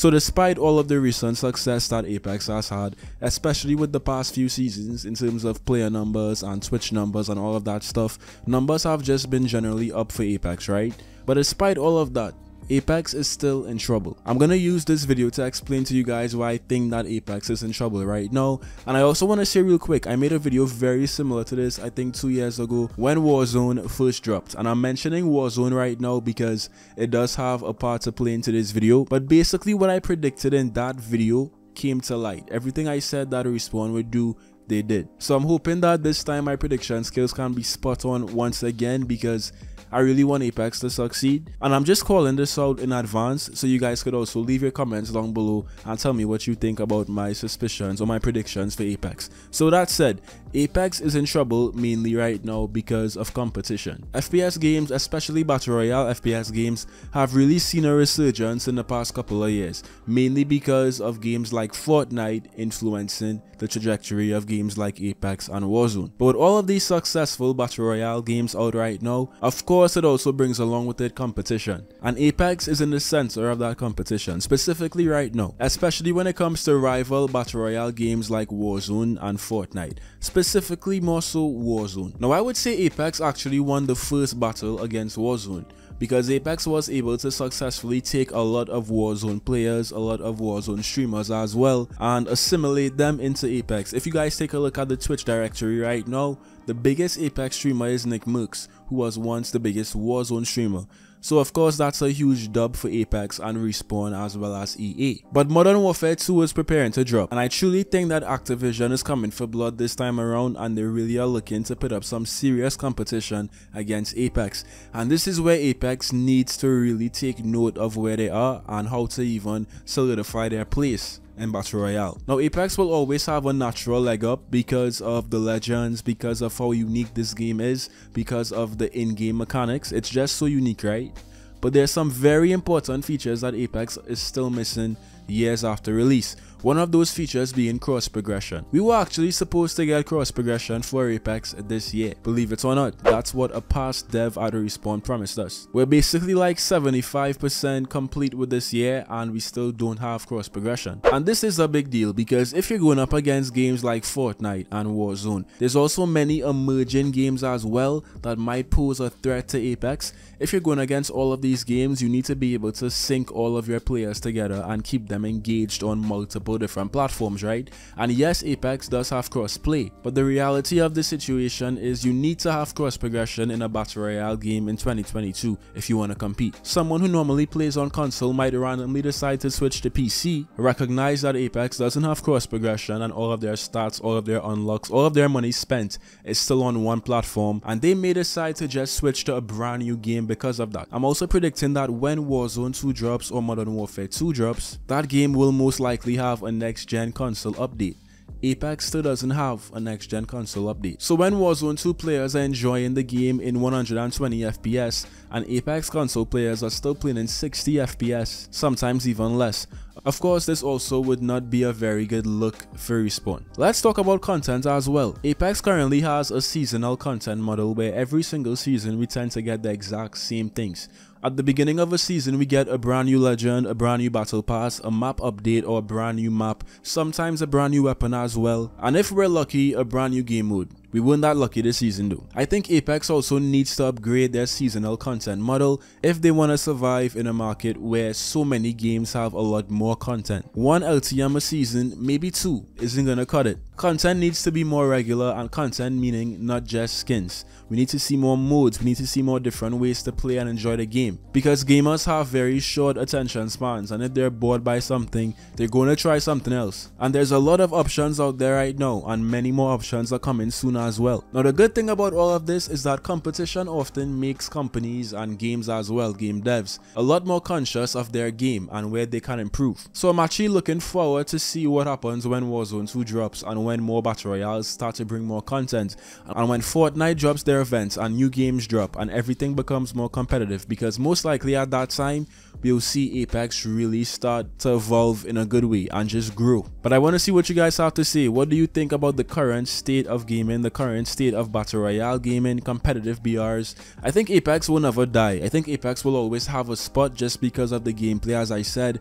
So despite all of the recent success that Apex has had, especially with the past few seasons in terms of player numbers and Twitch numbers and all of that stuff, numbers have just been generally up for Apex, right? But despite all of that, Apex is still in trouble. I'm gonna use this video to explain to you guys why I think that Apex is in trouble right now. And I also want to say real quick, I made a video very similar to this, I think 2 years ago, when Warzone first dropped. And I'm mentioning Warzone right now because it does have a part to play into this video. But basically what I predicted in that video came to light. Everything I said that Respawn would do, they did. So I'm hoping that this time my prediction skills can be spot on once again, because I really want Apex to succeed, and I'm just calling this out in advance so you guys could also leave your comments down below and tell me what you think about my suspicions or my predictions for Apex. So that said, Apex is in trouble mainly right now because of competition. FPS games, especially Battle Royale FPS games, have really seen a resurgence in the past couple of years, mainly because of games like Fortnite influencing the trajectory of games like Apex and Warzone. But with all of these successful Battle Royale games out right now, of course it also brings along with it competition. And Apex is in the center of that competition, specifically right now, especially when it comes to rival Battle Royale games like Warzone and Fortnite, specifically more so Warzone. Now I would say Apex actually won the first battle against Warzone, because Apex was able to successfully take a lot of Warzone players, a lot of Warzone streamers as well, and assimilate them into Apex. If you guys take a look at the Twitch directory right now, the biggest Apex streamer is Nickmercs, who was once the biggest Warzone streamer. So of course that's a huge dub for Apex and Respawn as well as EA. But Modern Warfare 2 is preparing to drop, and I truly think that Activision is coming for blood this time around, and they really are looking to put up some serious competition against Apex. And this is where Apex needs to really take note of where they are and how to even solidify their place in Battle Royale. Now Apex will always have a natural leg up because of the legends, because of how unique this game is, because of the in-game mechanics. It's just so unique, right? But there's some very important features that Apex is still missing years after release. One of those features being cross progression. We were actually supposed to get cross progression for Apex this year. Believe it or not, that's what a past dev at Respawn promised us. We're basically like 75% complete with this year and we still don't have cross progression. And this is a big deal because if you're going up against games like Fortnite and Warzone, there's also many emerging games as well that might pose a threat to Apex. If you're going against all of these games, you need to be able to sync all of your players together and keep them engaged on multiple different platforms, right? And yes, Apex does have cross-play, but the reality of the situation is you need to have cross-progression in a Battle Royale game in 2022 if you want to compete. Someone who normally plays on console might randomly decide to switch to PC, recognize that Apex doesn't have cross-progression and all of their stats, all of their unlocks, all of their money spent is still on one platform, and they may decide to just switch to a brand new game because of that. I'm also predicting that when Warzone 2 drops or Modern Warfare 2 drops, that game will most likely have a next-gen console update. Apex still doesn't have a next-gen console update. So when Warzone 2 players are enjoying the game in 120 FPS and Apex console players are still playing in 60 FPS, sometimes even less, of course this also would not be a very good look for Respawn. Let's talk about content as well. Apex currently has a seasonal content model where every single season we tend to get the exact same things. At the beginning of a season, we get a brand new legend, a brand new battle pass, a map update or a brand new map, sometimes a brand new weapon as well, and if we're lucky, a brand new game mode. We weren't that lucky this season though. I think Apex also needs to upgrade their seasonal content model if they want to survive in a market where so many games have a lot more content. One LTM a season, maybe two, isn't gonna cut it. Content needs to be more regular, and content meaning not just skins. We need to see more modes, we need to see more different ways to play and enjoy the game. Because gamers have very short attention spans, and if they're bored by something, they're going to try something else. And there's a lot of options out there right now, and many more options are coming soon as well. Now the good thing about all of this is that competition often makes companies and games as well, game devs, a lot more conscious of their game and where they can improve. So I'm actually looking forward to see what happens when Warzone 2 drops and when more Battle Royales start to bring more content, and when Fortnite drops their events and new games drop and everything becomes more competitive, because most likely at that time we'll see Apex really start to evolve in a good way and just grow. But I want to see what you guys have to say. What do you think about the current state of gaming, the current state of Battle Royale gaming, competitive BRs? I think Apex will never die. I think Apex will always have a spot just because of the gameplay, as I said.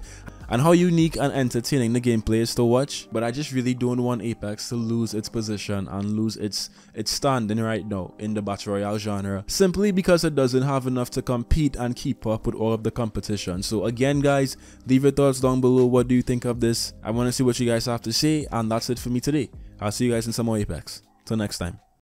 and how unique and entertaining the gameplay is to watch, but I just really don't want Apex to lose its position and lose its standing right now in the Battle Royale genre, simply because it doesn't have enough to compete and keep up with all of the competition. So again guys, leave your thoughts down below. What do you think of this? I want to see what you guys have to say, and that's it for me today. I'll see you guys in some more Apex. Till next time.